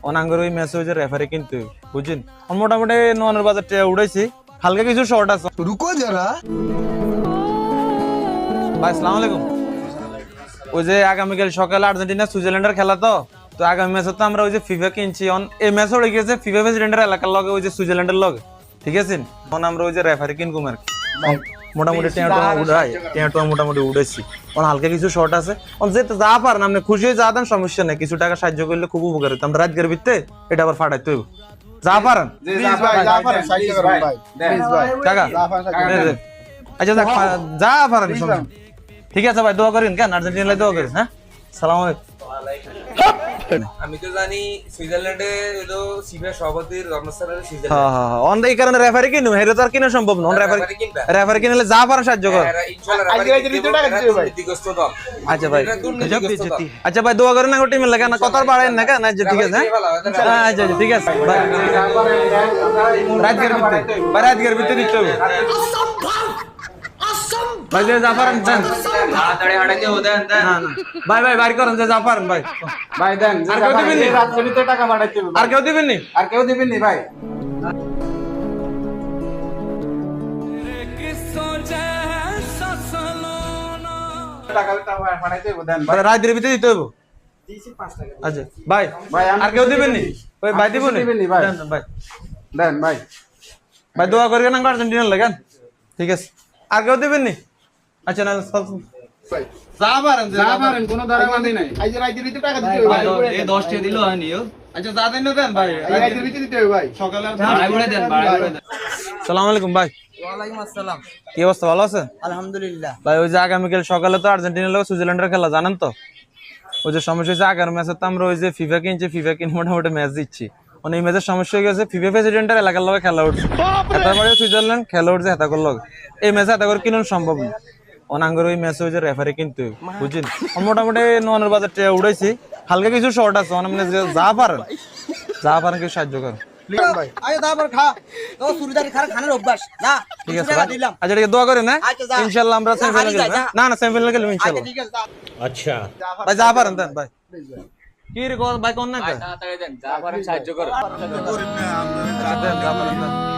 অনাঙ্গর ওই ম্যাচে ওই যে রেফারি কিন্তু বুঝছেন মোটামুটি নোয়ানের বাজারটা উড়াইছি হালকা কিছু শর্ট আছে रुको जरा ভাই আসসালামু আলাইকুম ওই যে আগামীকাল সকালে আর্জেন্টিনা সুইজারল্যান্ডের খেলা তো তো আগামী ম্যাচে তো আমরা ওই যে ফিফা কিনছি এই ম্যাচ হয়ে গেছে ফিফা প্রেসিডেন্টের এলাকার লগে ওই যে সুইজারল্যান্ডের লগে ঠিক আছে এখন আমরা ওই যে রেফারি কিনবো আর কি মোটামুটি টেঁটো মোটামুটি উঠেছি হালকা কিছু শর্ট আছে যেতে যা পারেন আপনি খুশি হয়ে যা দেন সমস্যা নেই কিছু টাকা সাহায্য করলে খুব উপকার হতো আমরা রাজগের ভিত্তে এটা আবার ফাটাইতে হইব যা পারেন টাকা আচ্ছা যা পারেন ঠিক আছে ভাই দোয়া করেন কেন আর্জেন্টিনা দোয়া করেন হ্যাঁ সালাম আলাইকুম আমি তো জানি সুইজারল্যান্ডে হলো সিফা সভাপতির জন্মস্থান সুইজারল্যান্ড। হ্যাঁ হ্যাঁ অন এই কারণে রেফারি কিনু হেরে তো আর কিনা সম্ভব না রেফারি কিনলে যা পারেন সাহায্য কর আচ্ছা ভাই আচ্ছা ভাই দোয়া করেন না টিমের লাগে না কথার বাড়েন না কেন আচ্ছা ঠিক আছে হ্যাঁ আচ্ছা ঠিক আছে রাজগের ভিতরে দিতে হবে ভাই যে যা পারেন দেন তাড়াতাড়ি হাঁটাইতে হবে দেন দেন না না ভাই ভাই বাইর করেন যে যা পারেন ভাই ভাই দেন আর কেউ দিবেন নি রাতের ভিতরে টাকা পাঠাইতে হবে আর কেউ দিবেন নি আর কেউ দিবেন নি ভাই টাকা পাঠাইতে হবে দেন ভাই রাজগের ভিতরে দিতে হবে আচ্ছা ভাই ভাই আর কেউ দিবেন নি ওই ভাই দিবেন দিবেন নি ভাই দেন ভাই দেন ভাই ভাই দোয়া করিবেন না আর্জেন্টিনা লাগান ঠিক আছে আর কেউ দিবেন নি আচ্ছা না যা পারেন কোনো দাঁড়াবান্ধি নাই আজ রাতের ভিতরে টাকা দিতে হবে ভাই এই 10 টাকা দিলো হয়নি আচ্ছা যা দেন দেন ভাই রাতের ভিতরে দিতে হবে ভাই সকালে ভাড়া করে দেন ভাড়া করে দেন আসসালামু আলাইকুম ভাই ওয়ালাইকুম আসসালাম কি অবস্থা ভালো আছেন আলহামদুলিল্লাহ ভাই ওই যে আগামীকাল সকালে তো আর্জেন্টিনার লোক সুইজারল্যান্ডের খেলা জানেন তো ওই যে সমস্যা হয়েছে আগার ম্যাচে তো আমরা ওই যে ফিফা কিনে মোটামুটি ম্যাচ দিচ্ছি মানে এই ম্যাচের সমস্যা হয়ে গেছে ফিফা প্রেসিডেন্টের এলাকার লগে খেলা উঠছে এতবারে সুইজারল্যান্ড খেলা উঠছে হেতা করল এই ম্যাচে হেতা করে কিনুন সম্ভব না অনাঙ্গর ওই ম্যাচে ওই যে রেফারি কিন্তু বুঝছেন মোটামুটি নোয়ানের বাজারটা উড়াইছি হালকা কিছু শর্ট আছে মানে যা পারেন কিছু সাহায্য করেন আয় তারপর খা তো সুরিদারি খানের অভ্যাস না ঠিক আছে ভাই আচ্ছা ঠিক আছে দোয়া করেন হ্যাঁ আচ্ছা, যা। ইনশাআল্লাহ আমরা সেমিফাইনালে গেলাম না না সেমিফাইনালে গেলাম ইনশাআল্লাহ ঠিক আছে আচ্ছা ভাই যা পারেন দেন ভাই কি রে ভাই কোন না তাড়াতাড়ি দেন যা পারেন সাহায্য করো দেন যা পারেন দেন